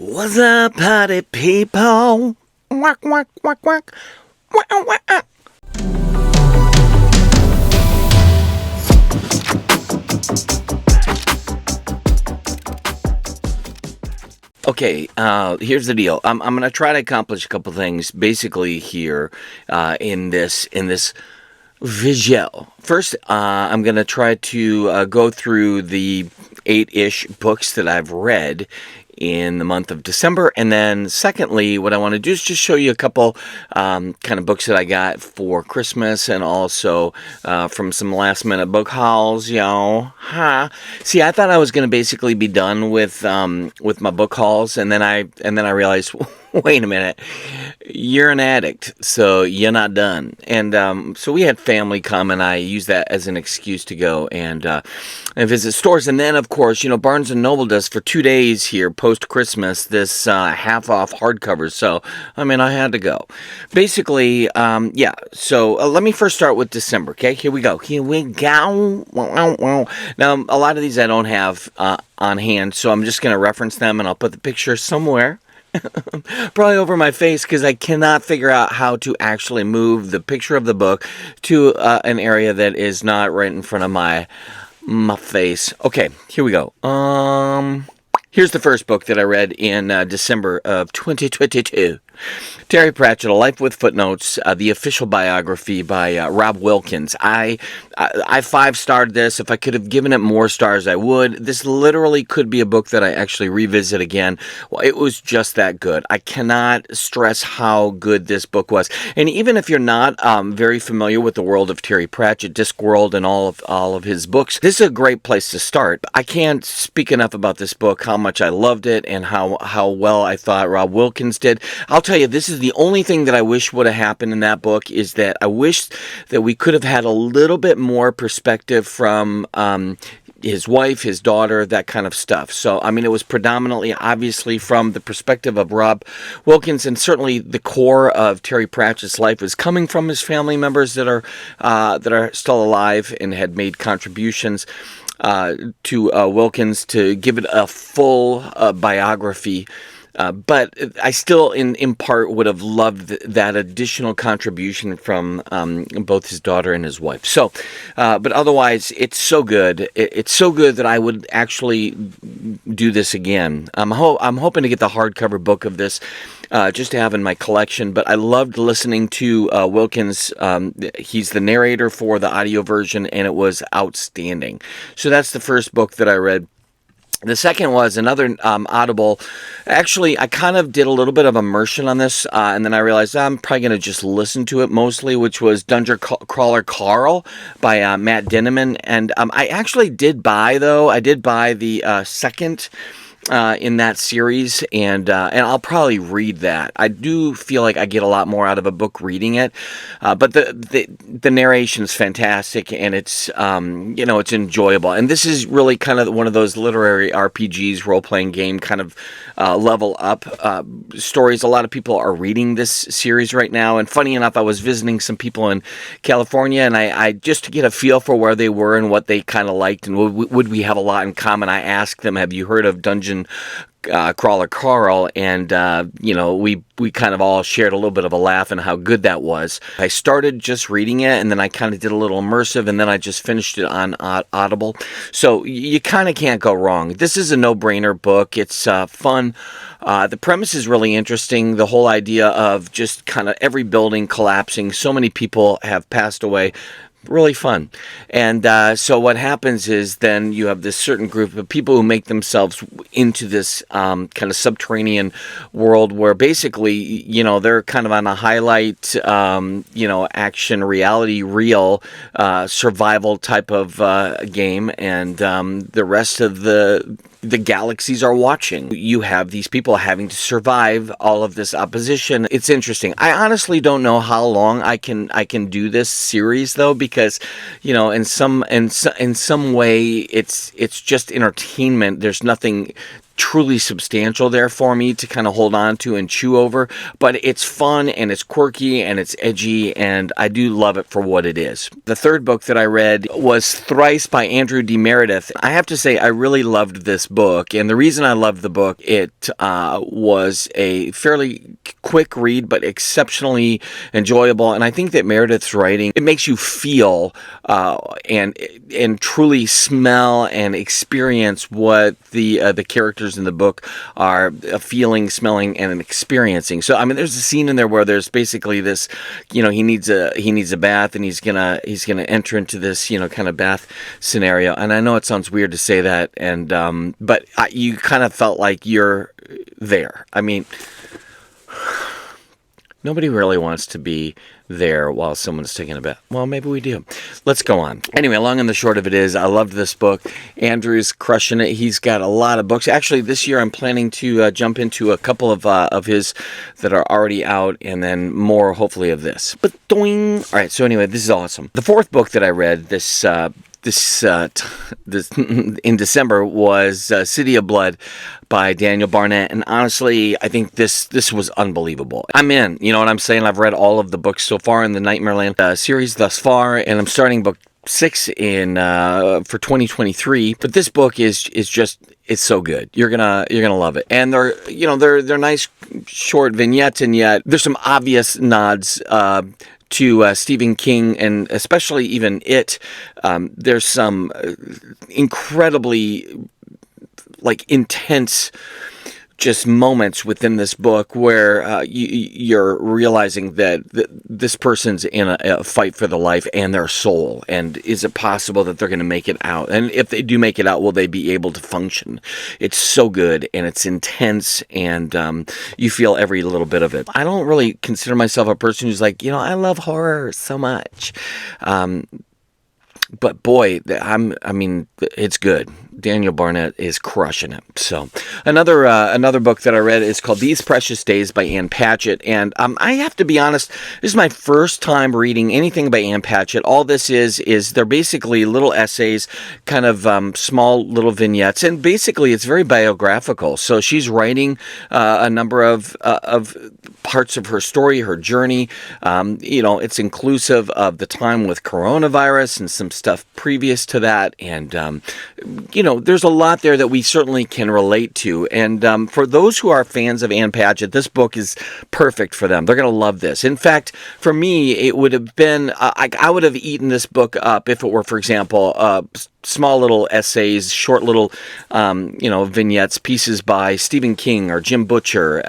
What's up, party people? Quack, quack, quack, quack. Quack, quack, quack. Okay, here's the deal. I'm going to try to accomplish a couple things basically here in this video. First, I'm going to try to go through the 8-ish books that I've read in the month of December. And then secondly, what I want to do is just show you a couple kind of books that I got for Christmas and also from some last minute book hauls, y'all. See, I thought I was going to basically be done with my book hauls, and then I realized, wait a minute, you're an addict, so you're not done. And so we had family come, and I used that as an excuse to go and visit stores. And then, of course, Barnes & Noble does for 2 days here, post-Christmas, this half-off hardcovers. So, I had to go. Basically, yeah, so let me first start with December, okay? Here we go. Now, a lot of these I don't have on hand, so I'm just going to reference them, and I'll put the picture somewhere. Probably over my face, because I cannot figure out how to actually move the picture of the book to an area that is not right in front of my face. Okay, here we go. Here's the first book that I read in December of 2022. Terry Pratchett, A Life with Footnotes, the official biography by Rob Wilkins. I 5-starred this. If I could have given it more stars, I would. This literally could be a book that I actually revisit again. Well, it was just that good. I cannot stress how good this book was. And even if you're not very familiar with the world of Terry Pratchett, Discworld, and all of his books, this is a great place to start. I can't speak enough about this book, how much I loved it, and how well I thought Rob Wilkins did. I'll tell you, this is the only thing that I wish would have happened in that book, is that I wish that we could have had a little bit more perspective from his wife, his daughter, that kind of stuff. So, it was predominantly, obviously, from the perspective of Rob Wilkins, and certainly the core of Terry Pratchett's life is coming from his family members that are still alive and had made contributions to Wilkins to give it a full biography. But I still, in part, would have loved that additional contribution from both his daughter and his wife. So, but otherwise, it's so good. It's so good that I would actually do this again. I'm hoping to get the hardcover book of this just to have in my collection. But I loved listening to Wilkins. He's the narrator for the audio version, and it was outstanding. So that's the first book that I read. The second was another Audible. Actually, I kind of did a little bit of immersion on this, and then I realized I'm probably going to just listen to it mostly, which was Dungeon Crawler Carl by Matt Dinniman. And I actually did buy the second in that series, and I'll probably read that. I do feel like I get a lot more out of a book reading it, but the narration's fantastic, and it's it's enjoyable. And this is really kind of one of those literary RPGs, role-playing game kind of level up stories. A lot of people are reading this series right now, and funny enough, I was visiting some people in California, and I just to get a feel for where they were and what they kind of liked, and would we have a lot in common, I asked them, have you heard of Dungeon Crawler Carl? And we kind of all shared a little bit of a laugh and how good that was. I started just reading it, and then I kind of did a little immersive, and then I just finished it on Audible. So you kind of can't go wrong. This is a no-brainer book. It's fun. The premise is really interesting. The whole idea of just kind of every building collapsing. So many people have passed away. Really fun. And so what happens is then you have this certain group of people who make themselves into this kind of subterranean world where basically, they're kind of on a highlight, action, reality, real survival type of game. And the rest of the galaxies are watching. You have these people having to survive all of this opposition. It's interesting. I honestly don't know how long I can do this series though, because in some way it's just entertainment. There's nothing truly substantial there for me to kind of hold on to and chew over, but it's fun and it's quirky and it's edgy, and I do love it for what it is. The third book that I read was Thrice by Andrew D. Meredith. I have to say I really loved this book, and the reason I loved the book, it was a fairly quick read but exceptionally enjoyable, and I think that Meredith's writing, it makes you feel and truly smell and experience what the characters in the book are feeling, smelling, and experiencing. So I mean, there's a scene in there where there's basically this, he needs a bath, and he's gonna enter into this kind of bath scenario. And I know it sounds weird to say that, and but you kind of felt like you're there. I mean, nobody really wants to be there while someone's taking a bath. Well, maybe we do. Let's go on. Anyway, long and the short of it is, I loved this book. Andrew's crushing it. He's got a lot of books. Actually, this year I'm planning to jump into a couple of his that are already out, and then more, hopefully, of this. But doing. All right. So anyway, this is awesome. The fourth book that I read this in December was City of Blood by Daniel Barnett, and honestly, I think this was unbelievable. I'm in, you know what I'm saying? I've read all of the books so far in the Nightmareland series thus far, and I'm starting book 6 in for 2023. But this book is just, it's so good. You're gonna love it, and they're nice short vignettes, and yet there's some obvious nods to Stephen King, and especially even It. There's some incredibly intense just moments within this book where you're realizing that this person's in a fight for their life and their soul, and is it possible that they're going to make it out? And if they do make it out, will they be able to function? It's so good, and it's intense, and you feel every little bit of it. I don't really consider myself a person who's like, I love horror so much. But boy, I mean, it's good. Daniel Barnett is crushing it. So another book that I read is called These Precious Days by Ann Patchett, and I have to be honest, this is my first time reading anything by Ann Patchett. All this is they're basically little essays, kind of small little vignettes, and basically it's very biographical. So she's writing a number of parts of her story, her journey. It's inclusive of the time with coronavirus and some stuff previous to that, and there's a lot there that we certainly can relate to. And for those who are fans of Ann Patchett, this book is perfect for them. They're going to love this. In fact, for me, it would have been, I would have eaten this book up if it were, for example, small little essays, short little, vignettes, pieces by Stephen King or Jim Butcher,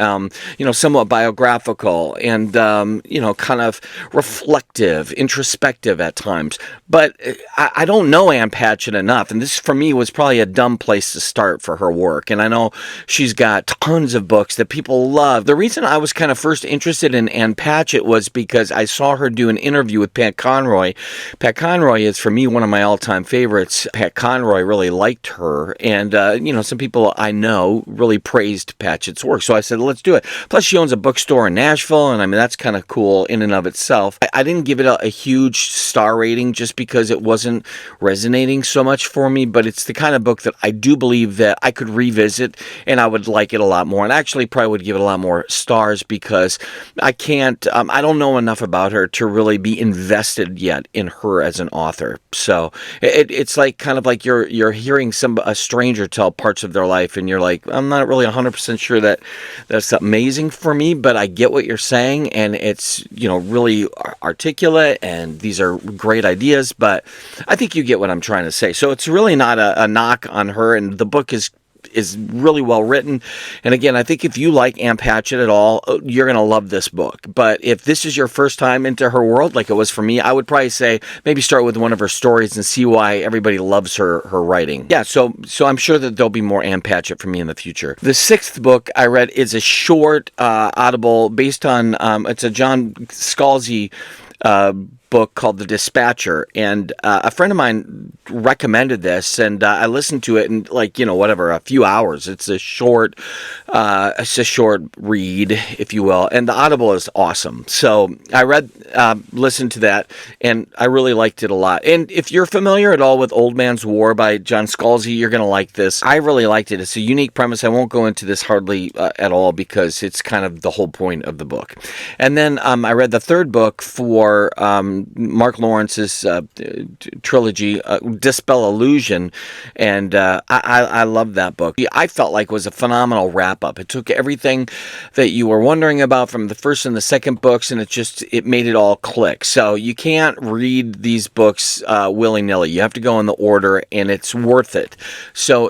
somewhat biographical and, kind of reflective, introspective at times. But I don't know Ann Patchett enough, and this for me was probably a dumb place to start for her work. And I know she's got tons of books that people love. The reason I was kind of first interested in Ann Patchett was because I saw her do an interview with Pat Conroy. Pat Conroy is, for me, one of my all-time favorites. Pat Conroy really liked her, and some people I know really praised Patchett's work, so I said, let's do it. Plus, she owns a bookstore in Nashville, and I mean, that's kind of cool in and of itself. I didn't give it a huge star rating just because it wasn't resonating so much for me, but it's the kind of book that I do believe that I could revisit, and I would like it a lot more, and actually probably would give it a lot more stars, because I don't know enough about her to really be invested yet in her as an author. So it's like kind of like you're hearing a stranger tell parts of their life, and you're like, I'm not really 100% sure that that's amazing for me, but I get what you're saying, and it's really articulate, and these are great ideas, but I think you get what I'm trying to say. So it's really not a knock on her, and the book is really well written. And again, I think if you like Ann Patchett at all, you're going to love this book. But if this is your first time into her world, like it was for me, I would probably say maybe start with one of her stories and see why everybody loves her writing. Yeah, so I'm sure that there'll be more Ann Patchett for me in the future. The sixth book I read is a short audible based on, it's a John Scalzi book called The Dispatcher, and a friend of mine recommended this, and I listened to it in like, whatever, a few hours. It's a short read, if you will, and the Audible is awesome. So I listened to that, and I really liked it a lot. And if you're familiar at all with Old Man's War by John Scalzi, you're going to like this. I really liked it. It's a unique premise. I won't go into this hardly at all because it's kind of the whole point of the book. And then I read the third book for Mark Lawrence's trilogy, Dispel Illusion, and I love that book. I felt like it was a phenomenal wrap-up. It took everything that you were wondering about from the first and the second books, and it made it all click. So you can't read these books willy-nilly. You have to go in the order, and it's worth it. So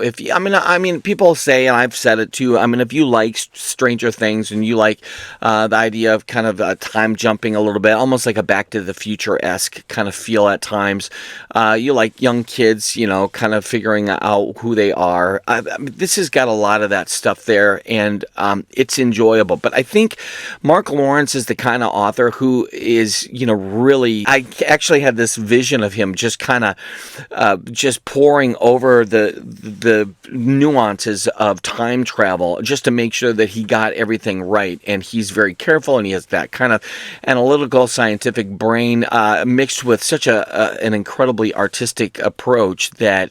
people say, and I've said it too, if you like Stranger Things and you like the idea of kind of time jumping a little bit, almost like a Back to the Future-esque kind of feel at times. You like young kids, kind of figuring out who they are. This has got a lot of that stuff there, and it's enjoyable. But I think Mark Lawrence is the kind of author who is, really... I actually had this vision of him just kind of just poring over the nuances of time travel just to make sure that he got everything right. And he's very careful, and he has that kind of analytical, scientific brain mixed with such an incredibly artistic approach that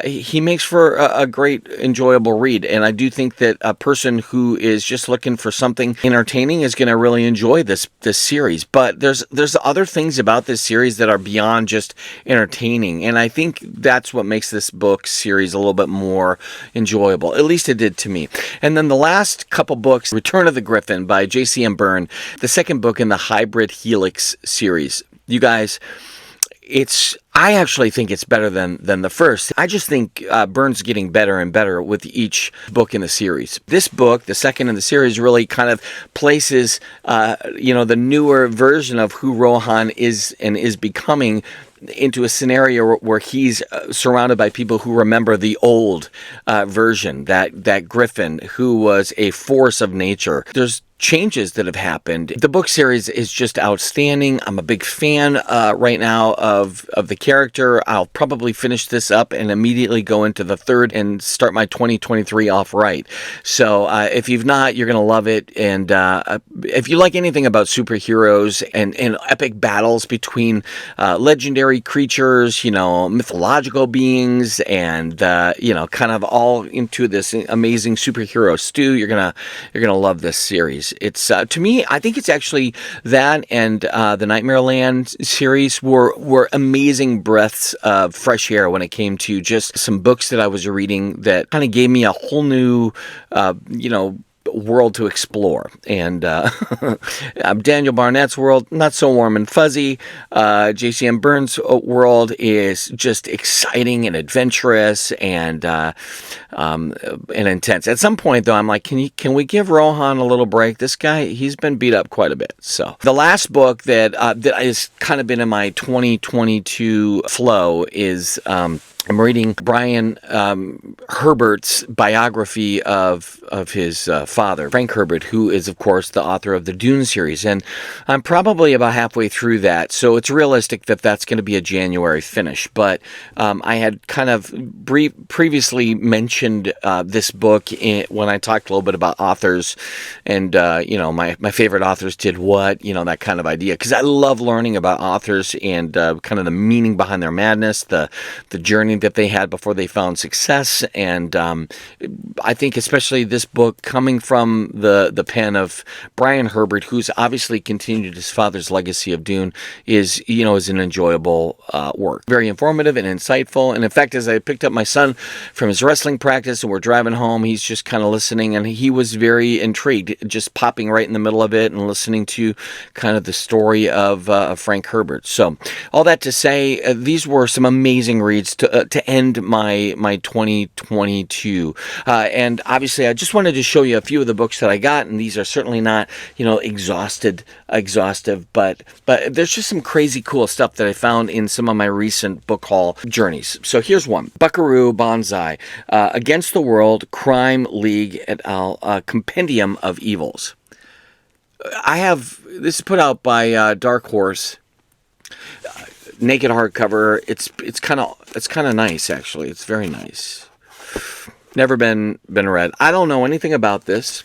he makes for a great, enjoyable read. And I do think that a person who is just looking for something entertaining is going to really enjoy this series. But there's other things about this series that are beyond just entertaining, and I think that's what makes this book series a little bit more enjoyable. At least it did to me. And then the last couple books, Return of the Griffin by J.C.M. Byrne, the second book in the Hybrid Helix series. You guys, I actually think it's better than the first. I just think Byrne's getting better and better with each book in the series. This book, the second in the series, really kind of places, the newer version of who Rohan is and is becoming into a scenario where he's surrounded by people who remember the old version, that Griffin who was a force of nature. There's changes that have happened. The book series is just outstanding. I'm a big fan right now of the character. I'll probably finish this up and immediately go into the third and start my 2023 off right. So if you've not, you're going to love it. And if you like anything about superheroes and epic battles between legendary creatures, mythological beings, and kind of all into this amazing superhero stew, you're gonna love this series. It's to me, I think it's actually that and the Nightmare Land series were amazing breaths of fresh air when it came to just some books that I was reading that kind of gave me a whole new, world to explore. And Daniel Barnett's world, not so warm and fuzzy. J.C.M. Byrne's world is just exciting and adventurous and intense. At some point, though, I'm like, can we give Rohan a little break? This guy, he's been beat up quite a bit. So the last book that has kind of been in my 2022 flow is I'm reading Brian Herbert's biography of his father, Frank Herbert, who is, of course, the author of the Dune series. And I'm probably about halfway through that, so it's realistic that that's going to be a January finish. But I had kind of previously mentioned this book when I talked a little bit about authors and, my favorite authors did what, that kind of idea. Because I love learning about authors and kind of the meaning behind their madness, the journey that they had before they found success. And I think especially this book coming from the pen of Brian Herbert, who's obviously continued his father's legacy of Dune, is an enjoyable work. Very informative and insightful. And in fact, as I picked up my son from his wrestling practice and we're driving home, he's just kind of listening, and he was very intrigued, just popping right in the middle of it and listening to kind of the story of Frank Herbert. So all that to say, these were some amazing reads to end my 2022. And obviously, I just wanted to show you a few of the books that I got, and these are certainly not, exhaustive, but there's just some crazy cool stuff that I found in some of my recent book haul journeys. So here's one. Buckaroo Banzai, Against the World, Crime League et al., Compendium of Evils. This is put out by Dark Horse. naked hardcover. It's kind of nice, actually. It's very nice. Never been read. I don't know anything about this,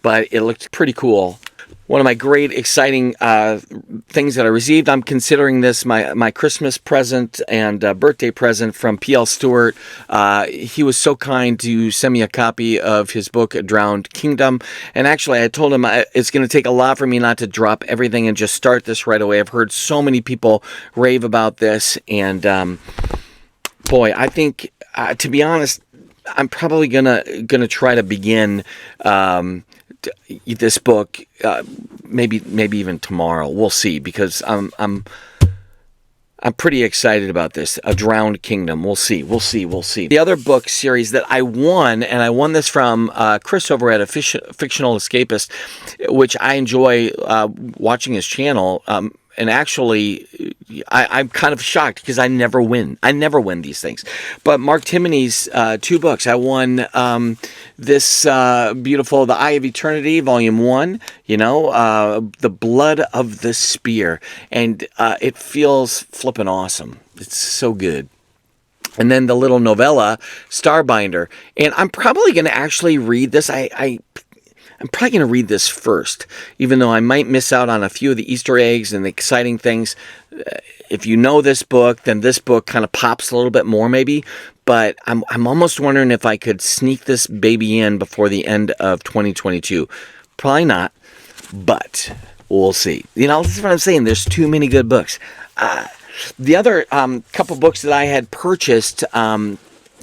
but it looked pretty cool. One of my great, exciting things that I received. I'm considering this my Christmas present and birthday present from P.L. Stewart. He was so kind to send me a copy of his book, A Drowned Kingdom. And actually, I told him it's going to take a lot for me not to drop everything and just start this right away. I've heard so many people rave about this. And boy, I think, to be honest, I'm probably gonna try to begin this book maybe even tomorrow. We'll see, because I'm pretty excited about this. A Drowned Kingdom. We'll see. The other book series that I won, and I won this from Chris over at a Fictional Escapist, which I enjoy watching his channel. And actually, I'm kind of shocked because I never win. I never win these things. But Mark Timoney's 2 books. I won this beautiful The Eye of Eternity, Volume 1, The Blood of the Spear. And it feels flippin' awesome. It's so good. And then the little novella, Starbinder. And I'm probably going to actually read this. I'm probably going to read this first, even though I might miss out on a few of the Easter eggs and the exciting things. If you know this book, then this book kind of pops a little bit more maybe. But I'm almost wondering if I could sneak this baby in before the end of 2022. Probably not, but we'll see. This is what I'm saying. There's too many good books. The other couple books that I had purchased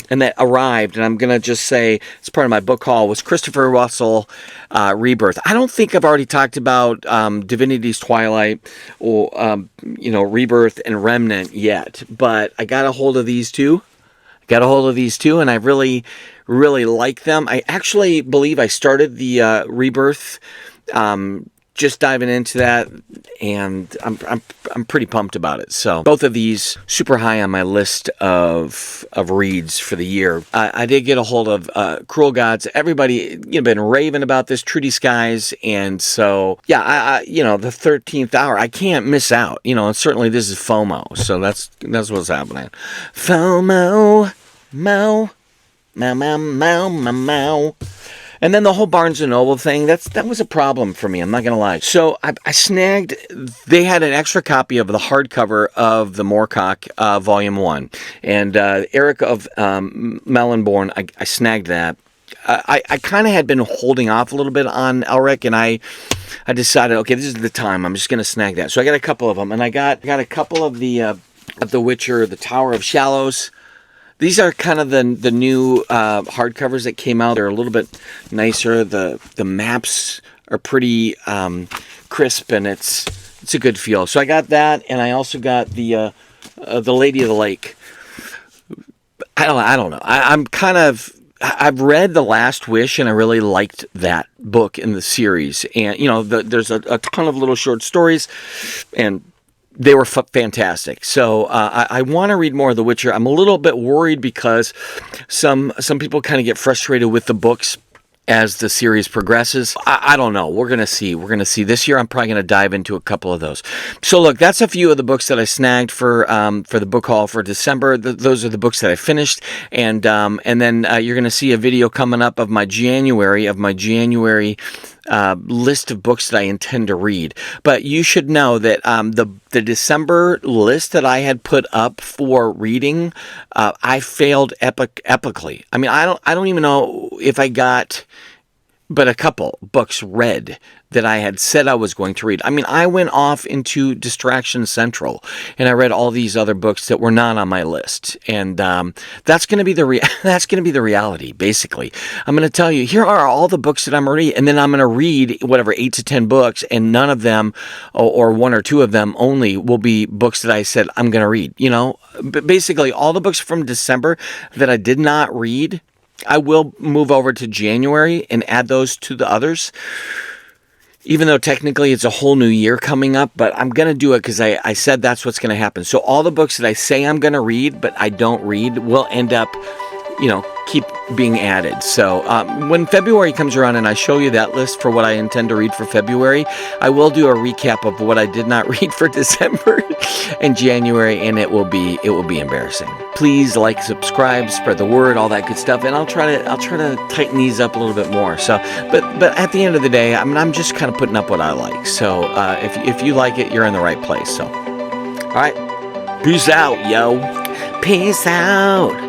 and that arrived, and I'm going to just say it's part of my book haul, was Christopher Russell, Rebirth. I don't think I've already talked about Divinity's Twilight or, Rebirth and Remnant yet, but I got a hold of these two. And I really, really like them. I actually believe I started the Rebirth, just diving into that, and I'm pretty pumped about it. So both of these super high on my list of reads for the year. I did get a hold of Cruel Gods. Everybody been raving about this, Trudy Skies, and so yeah, the 13th hour. I can't miss out. And certainly this is FOMO, so that's what's happening. FOMO, mo, mo. And then the whole Barnes & Noble thing, that was a problem for me, I'm not going to lie. So I snagged, they had an extra copy of the hardcover of the Moorcock Volume 1. And Eric of Mellenborn, I snagged that. I kind of had been holding off a little bit on Elric, and I decided, okay, this is the time. I'm just going to snag that. So I got a couple of them, and I got a couple of the Witcher, the Tower of Shallows. These are kind of the new hardcovers that came out. They're a little bit nicer. The maps are pretty crisp, and it's a good feel. So I got that, and I also got the Lady of the Lake. I don't know. I've read The Last Wish, and I really liked that book in the series. And there's a ton of little short stories, and they were fantastic. So I want to read more of The Witcher. I'm a little bit worried because some people kind of get frustrated with the books as the series progresses. I don't know. We're going to see. This year I'm probably going to dive into a couple of those. So look, that's a few of the books that I snagged for the book haul for December. Those are the books that I finished. And then you're going to see a video coming up of my January list of books that I intend to read. But you should know that the December list that I had put up for reading, I failed epically. I mean, I don't even know if I got but a couple books read that I had said I was going to read. I mean, I went off into Distraction Central, and I read all these other books that were not on my list, and that's going to be the reality. Basically, I'm going to tell you, here are all the books that I'm reading, and then I'm going to read whatever 8 to 10 books, and none of them, or 1 or 2 of them only, will be books that I said I'm going to read. But basically, all the books from December that I did not read, I will move over to January and add those to the others, even though technically it's a whole new year coming up, but I'm going to do it because I said that's what's going to happen. So all the books that I say I'm going to read, but I don't read, will end up keep being added. So when February comes around and I show you that list for what I intend to read for February, I will do a recap of what I did not read for December and January, and it will be embarrassing. Please like, subscribe, spread the word, all that good stuff, and I'll try to tighten these up a little bit more. So, but at the end of the day, I'm just kind of putting up what I like. So if you like it, you're in the right place. So, all right, peace out, yo. Peace out.